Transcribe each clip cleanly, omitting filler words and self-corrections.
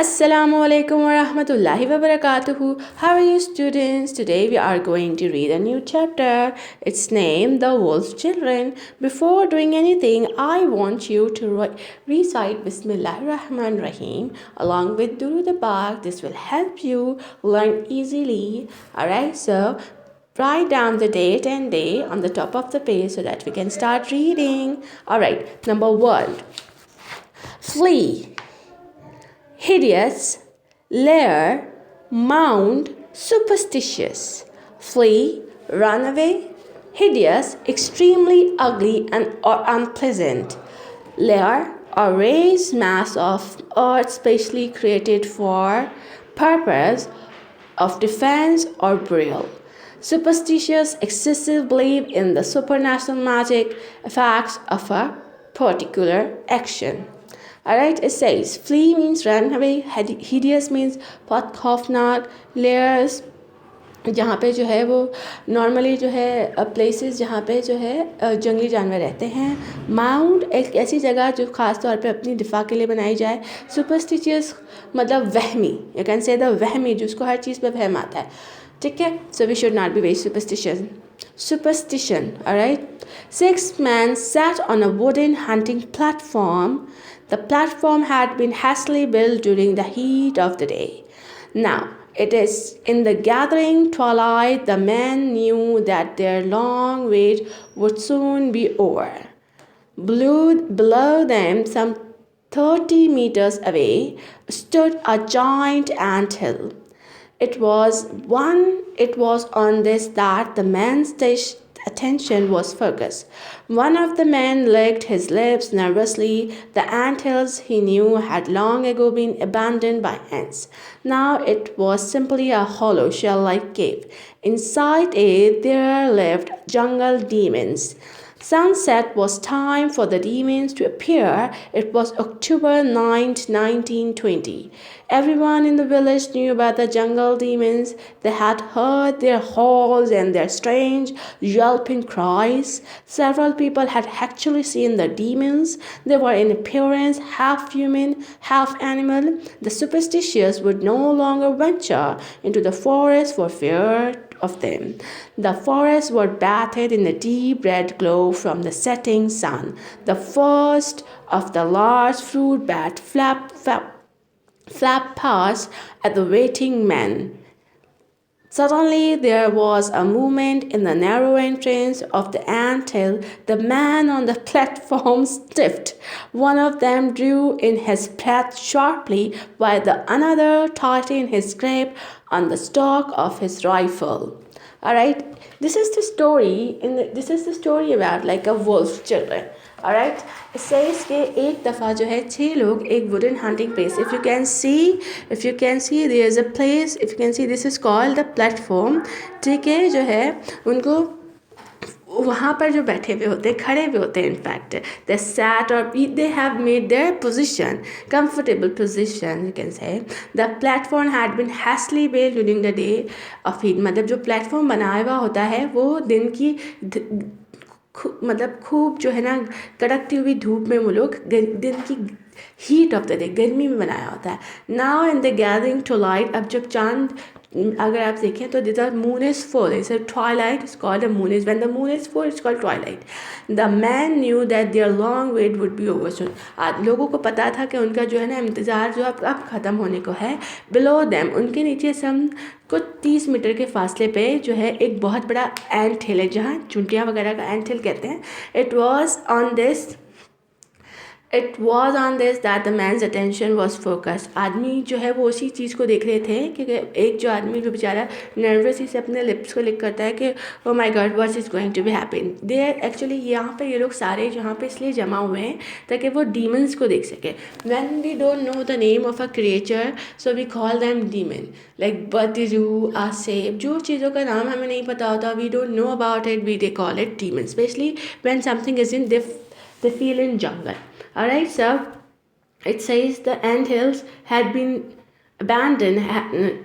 Assalamu alaikum wa rahmatullahi wa barakatuhu. How are you, students? Today we are going to read a new chapter. It's named The Wolf's Children. Before doing anything, I want you to recite Bismillahir Rahmanir Rahim along with Durud Pak. This will help you learn easily. Alright, so write down the date and day on the top of the page so that we can start reading. Alright, number 1. Flee. Hideous, lair, mound, superstitious. Flee, run away. Hideous, extremely ugly and or unpleasant. Lair, a raised mass of earth specially created for purpose of defense or burial. Superstitious, excessive belief in the supernatural magic effects of a particular action. Alright, it says flee means run away, hideous means बहुत खौफनाक, layers जहाँ पे जो है वो normally जो है places जहाँ पे जो है जंगली जानवर रहते हैं. माउंट एक ऐसी जगह जो ख़ास तौर पे अपनी दिफा के लिए बनाई जाए. सुपरस्टिशियस मतलब वहमी, यू कैन से द वहमी जिसको हर चीज़ पे वहम आता है. ठीक है, so we should not be very superstition. Alright, 6 men sat on a wooden hunting platform. The platform had been hastily built during the heat of the day. Now, it is in the gathering twilight the men knew that their long wait would soon be over. Below them, some 30 meters away, stood a giant anthill. It was on this that the men's attention was focused. One of the men licked his lips nervously. The anthills, he knew, had long ago been abandoned by ants. Now it was simply a hollow shell-like cave. Inside it there lived jungle demons. Sunset was time for the demons to appear. It was October 9th, 1920. Everyone in the village knew about the jungle demons. They had heard their howls and their strange yelping cries. Several people had actually seen the demons. They were in appearance half human, half animal. The superstitious would no longer venture into the forest for fear of them. The forests were bathed in a deep red glow from the setting sun. The first of the large fruit bats flapped past at the waiting men. Suddenly there was a movement in the narrow entrance of the anthill. The man on the platform stiffed. One of them drew in his breath sharply, while the another tightened his grip on the stock of his rifle. Alright, this is the story about like a wolf's children. Alright, it says कि एक दफ़ा जो है 6 लोग एक wooden hunting place. If you can see there is a place. If you can see, this is called the platform. ठीक है, जो है उनको वहाँ पर जो बैठे हुए होते हैं, खड़े हुए होते हैं. In fact they sat or they have made their position comfortable position, you can say. The platform had been hastily built during the day of heat. मतलब जो प्लेटफॉर्म बनाया हुआ होता है वो दिन की मतलब खूब जो है ना कड़कती हुई धूप में वो लोग दिन की हीट ऑफ द डे गर्मी में बनाया होता है. Now in the gathering twilight, अब जब चांद अगर आप देखें तो the moon is full, it's a twilight, it's called the moon is when the moon is full, it's called twilight. The man knew that their long wait would be over soon. आज लोगों को पता था कि उनका जो है ना इंतज़ार जो अब ख़त्म होने को है. बिलो दैम, उनके नीचे सम कुछ 30 मीटर के फासले पे जो है एक बहुत बड़ा एंट हिल है जहाँ चुंटियाँ वगैरह का एंट हिल कहते हैं. It was on this that the man's attention was focused. आदमी जो है वो उसी चीज़ को देख रहे थे कि एक जो आदमी जो बेचारा नर्वसली से अपने लिप्स को लिक करता है कि oh my god what is going to be happen. They actually यहाँ पे ये लोग सारे जहाँ पे इसलिए जमा हुए हैं ताकि वो डीमंस को देख सके. When we don't know the name of a creature so we call them demon. Like बदरू, आसेब, जो चीज़ों का नाम हमें नहीं पता होता, we don't know about it, we they call it demon. Especially when something is in they feel in jungle. Alright, so it says the anthills had been abandoned.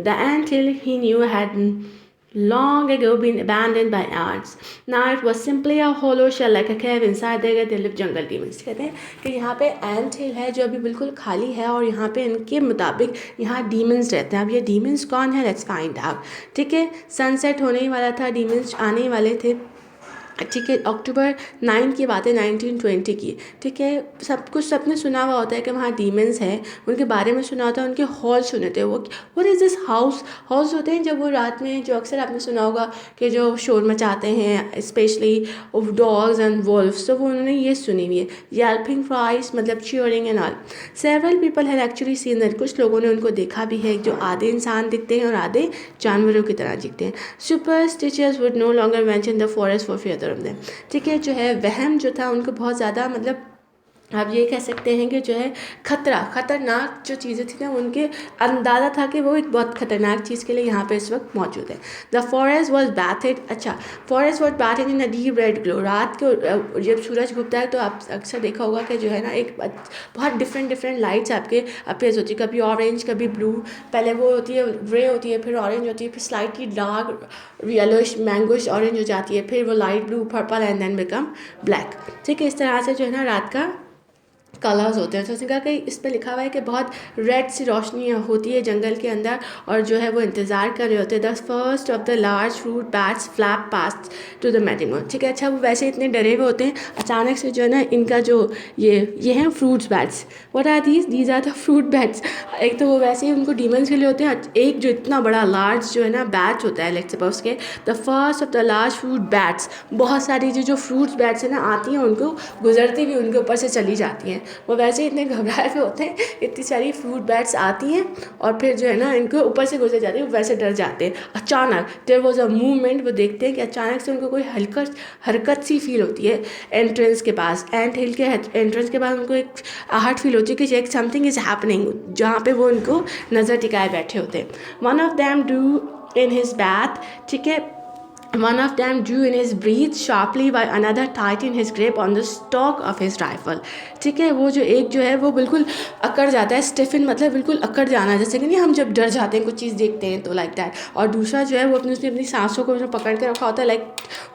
The anthill he knew had long ago been abandoned by ants. Now it was simply a hollow shell like a cave inside there they live jungle demons. कहते हैं कि यहाँ पे एंट हिल है जो अभी बिल्कुल खाली है और यहाँ पे इनके मुताबिक यहाँ डीमंस रहते हैं. अब ये डीमंस कौन है, लेट्स फाइंड आउट. ठीक है, सनसेट होने ही वाला था, डीमंस आने वाले थे. ठीक है, अक्टूबर 9 की बात है 1920 की. ठीक है, सब कुछ सबने सुना हुआ होता है कि वहाँ डीमंस हैं, उनके बारे में सुना होता है, उनके हॉल सुने थे. वो what is this house house होते हैं जब वो रात में, जो अक्सर आपने सुना होगा कि जो शोर मचाते हैं specially of dogs and wolves, तो वो उन्होंने ये सुनी हुई है. येल्पिंग क्राइज मतलब cheering and all. Several people had actually seen that, कुछ लोगों ने उनको देखा भी है, जो आधे इंसान दिखते हैं और आधे जानवरों की तरह दिखते हैं. Superstitious would know longer venture the forest for fear. ठीक है, जो है वहम जो था उनको बहुत ज़्यादा, मतलब आप ये कह सकते हैं कि जो है खतरनाक जो चीज़ें थी ना, उनके अंदाज़ा था कि वो एक बहुत खतरनाक चीज़ के लिए यहाँ पे इस वक्त मौजूद है. The forest was bathed. अच्छा, forest was bathed in a deep red glow. रात को जब सूरज घुपता है तो आप अक्सर देखा होगा कि जो है ना एक बहुत डिफरेंट लाइट्स आपके अपेयर्स होती है. कभी ऑरेंज, कभी ब्लू, पहले वो होती है ग्रे होती है, फिर ऑरेंज होती है, फिर slightly dark yellowish mangoish orange हो जाती है, फिर वो light blue purple and then become black. ठीक है, इस तरह से जो है ना रात का कलर्स होते हैं. तो उसने कहा कि इस पर लिखा हुआ है कि बहुत रेड सी रोशनी होती है जंगल के अंदर, और जो है वो इंतज़ार कर रहे होते हैं. The first of the large fruit bats flap past to the mating. ठीक है, अच्छा, वो वैसे इतने डरे हुए होते हैं, अचानक से जो है ना इनका जो ये हैं fruits bats. What are these are the fruit bats. एक तो वो वैसे ही उनको डीमंस के लिए होते हैं, एक जो इतना बड़ा लार्ज जो है ना बैच होता है, लेट्स सपोज के the first of the large fruit bats. बहुत सारी जो फ्रूट्स बैट्स है ना आती हैं, उनको गुजरती भी उनके ऊपर से चली जाती हैं. वो वैसे इतने घबराए हुए होते हैं, इतनी सारी फ्रूट बैट्स आती हैं और फिर जो है ना इनके ऊपर से गुजर जाती है, वो वैसे डर जाते हैं. अचानक देयर वाज अ मूवमेंट, वो देखते हैं कि अचानक से उनको कोई हरकत सी फील होती है एंट्रेंस के पास. एंट हिल के एंट्रेंस के पास उनको एक आहट फील होती है कि एक समथिंग इज़ हैपनिंग, जहाँ पे वो उनको नज़र टिकाए बैठे होते हैं. One of them do in his bath. ठीक है, one of them drew in his breath sharply while another tightened his grip on the stock of his rifle. ठीक है, वो जो एक जो है वो बिल्कुल अकड़ जाता है, स्टिफन मतलब बिल्कुल अकड़ जाना, जैसे कि नहीं हम जब डर जाते हैं कुछ चीज़ देखते हैं तो लाइक दैट. और दूसरा जो है वो उसने अपनी सांसों को पकड़ के रखा होता है, like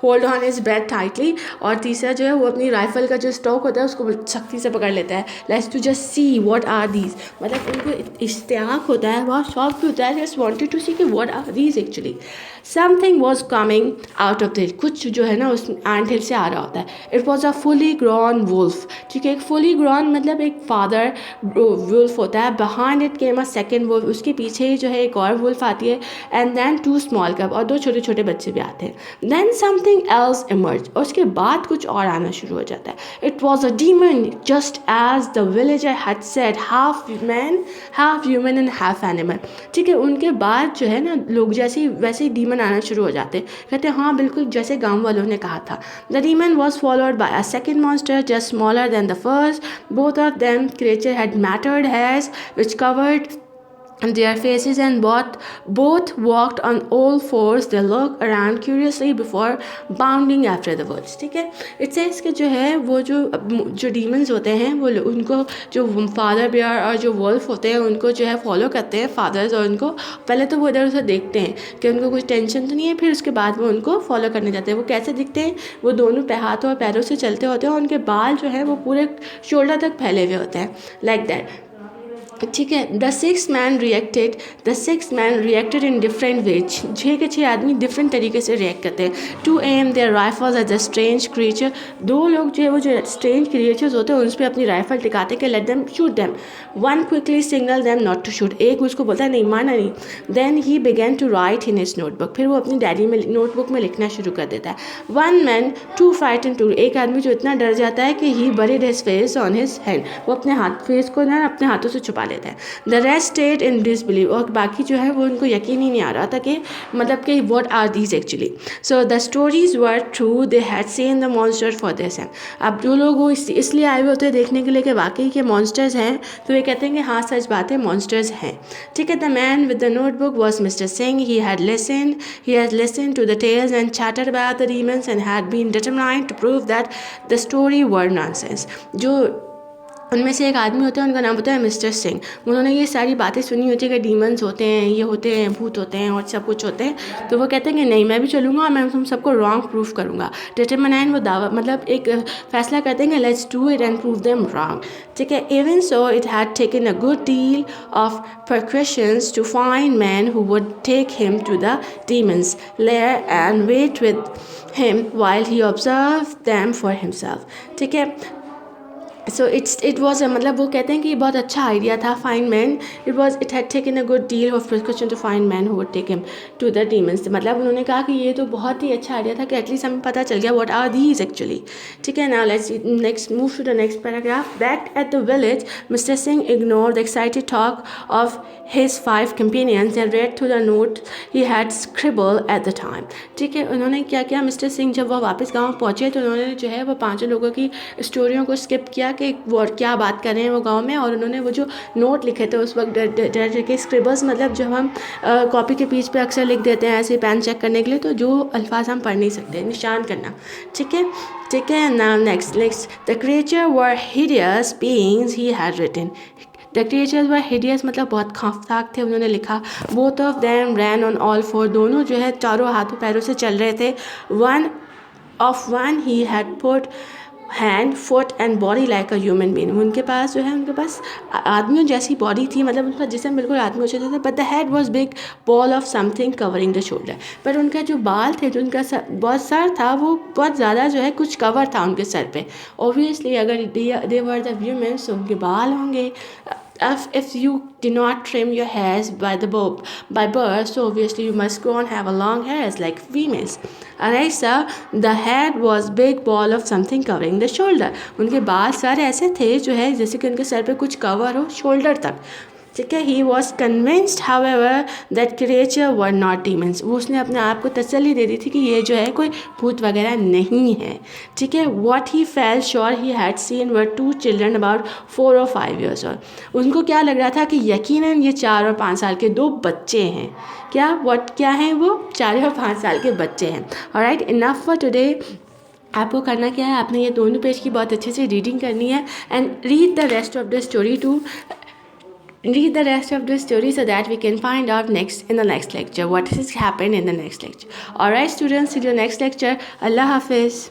hold on his breath tightly. और तीसरा जो है वो अपनी राइफल का जो स्टॉक होता है उसको सख्ती से पकड़ लेता है. Let's to just see what are these, मतलब उनको इश्तियाक होता है, बहुत शौक भी होता है, जस्ट वांटेड टू सी कि what are these. Actually something was coming out of the hill, कुछ जो है ना उस एंट हिल से आ रहा होता है. It was a fully grown wolf. ठीक है, एक फुली ग्रॉन मतलब एक फादर वुल्फ होता है. Behind it came a second wolf, उसके पीछे ही जो है एक और वुल्फ आती है. एंड देन 2 स्मॉल कब, और 2 छोटे छोटे बच्चे भी आते हैं. देन समथिंग एल्स इमर्ज, और उसके बाद कुछ और आना शुरू हो जाता है. It was a demon just as the villager had said, half man half human and half animal. ठीक है, उनके बाद जो है ना लोग जैसे वैसे ही डीमन आना शुरू हो जाते हैं. कहते हैं हाँ बिल्कुल जैसे गांव वालों ने कहा था. The demon was followed by a second monster just smaller than the first. Both of them creature had mattered hairs which covered their faces and both walked on all fours. They looked around curiously before bounding after the words. ठीक है, it says कि जो है वो जो demons होते हैं वो उनको जो फादर बियर और जो वुल्फ होते हैं उनको जो है फॉलो करते हैं फादर्स, और उनको पहले तो वो इधर उधर देखते हैं कि उनको कुछ टेंशन तो नहीं है, फिर उसके बाद वो उनको फॉलो करने जाते हैं. वो कैसे दिखते हैं, वो दोनों हाथों और पैरों से चलते होते हैं और उनके बाल जो है वो पूरे शोल्डर तक फैले हुए होते हैं, लाइक दैट. ठीक है, the six man reacted in different ways. 6 के 6 आदमी डिफरेंट तरीके से रिएक्ट करते हैं. 2 aim their rifles at the strange creature. 2 लोग जो है वो जो स्ट्रेंज क्रिएचर्स होते हैं उन पर अपनी राइफल टिकाते कि let them shoot them. 1 quickly signal them not to shoot. एक उसको बोलता है नहीं, मारना नहीं. Then he began to write in his notebook. फिर वो अपनी डायरी में नोटबुक में लिखना शुरू कर देता है. 1 मैन टू फ्राइटन टू. एक आदमी जो इतना डर जाता है कि he buried his face on his hand, वो अपने फेस को ना अपने हाथों से छुपा लेता है. The rest state in disbelieve. और बाकी जो है वो उनको यकीन ही नहीं आ रहा था कि मतलब कि what are these actually. So the stories were true, they had seen the monster for this. अब जो लोग वो इसलिए आए हुए होते हैं देखने के लिए कि वाकई के मॉन्स्टर्स हैं, तो ये कहते हैं कि हाँ सच बात है मॉन्स्टर्स हैं. ठीक है, the man with the notebook was mister Singh. He had listened to the tales and chattered about the demons and had been determined to prove that the story were nonsense. जो उनमें से एक आदमी होता है, उनका नाम होता है मिस्टर सिंह। उन्होंने ये सारी बातें सुनी होती है कि डीमंस होते हैं, ये होते हैं, भूत होते हैं और सब कुछ होते हैं। तो वो कहते हैं कि नहीं, मैं भी चलूँगा और मैं तुम सबको रॉन्ग प्रूफ करूँगा। डिटरमिनाइन वो दावा मतलब एक फैसला करते हैं कि let's do it and prove them wrong. ठीक है, even so it had taken a good deal of precautions to find men who would take him to the demons lair and wait with him while he observed them for himself। ठीक है, so it was मतलब वो कहते हैं कि ये बहुत अच्छा आइडिया था। Find man, it had taken a good deal of precaution to find man who would take him to the demons. मतलब उन्होंने कहा कि ये तो बहुत ही अच्छा आइडिया था कि एटलीस्ट हमें पता चल गया व्हाट आर दीज एक्चुअली। ठीक है, now let's next move to the next paragraph. Back at the village mister Singh ignore the excited talk of his 5 companions and read through the note he had scribbled at the time। ठीक है, उन्होंने क्या किया, mister Singh जब वो वापस गांव पहुंचे तो उन्होंने जो है वो 5 लोगों की स्टोरियों को स्किप किया कि वो क्या बात कर रहे हैं वो गांव में, और उन्होंने वो जो नोट लिखे थे उस वक्त डर के स्क्रिबल्स, मतलब जो हम कॉपी के पेज पे अक्सर लिख देते हैं ऐसे पेन चेक करने के लिए, तो जो अल्फाज हम पढ़ नहीं सकते, निशान करना। ठीक है, ठीक है, now next the creature were hideous beings he had written. The creatures were hideous मतलब बहुत खौफनाक थे, उन्होंने लिखा। Both of them ran on all four, दोनों जो है चारों हाथों पैरों से चल रहे थे। One he had put hand foot and body like a human being. उनके पास जो है उनके पास आदमियों जैसी बॉडी थी, मतलब उनका जिस्म बिल्कुल आदमियों जैसा था। But the head was big ball of something covering the shoulder. पर उनका जो बाल थे, जो उनका बहुत सर था, वो बहुत ज़्यादा जो है कुछ कवर था उनके सर पे। ऑब्वियसली अगर दे वर द ह्यूमन्स तो उनके बाल होंगे। If you did not trim your hairs by birth, so obviously you must go and have a long hairs like females. Alright, sir, the head was big ball of something covering the shoulder। उनके बाल sir ऐसे थे जो है जैसे कि उनके sir पे कुछ कवर हो शोल्डर तक। ठीक है, he was convinced however that creature were not demons. वो उसने अपने आप को तसल्ली दे दी थी कि ये जो है कोई भूत वगैरह नहीं है। ठीक है, what he fail sure he had seen were 2 children about 4 or 5 years old। उनको क्या लग रहा था कि यकीनन ये 4 और 5 साल के 2 बच्चे हैं। क्या हैं वो? 4 और 5 साल के बच्चे हैं। Alright, enough for today. आपको करना क्या है, आपने ये दोनों पेज की बहुत अच्छे से रीडिंग करनी है and read the rest of the story so that we can find out in the next lecture what has happened in the next lecture. Alright students, see you next lecture. Allah Hafiz.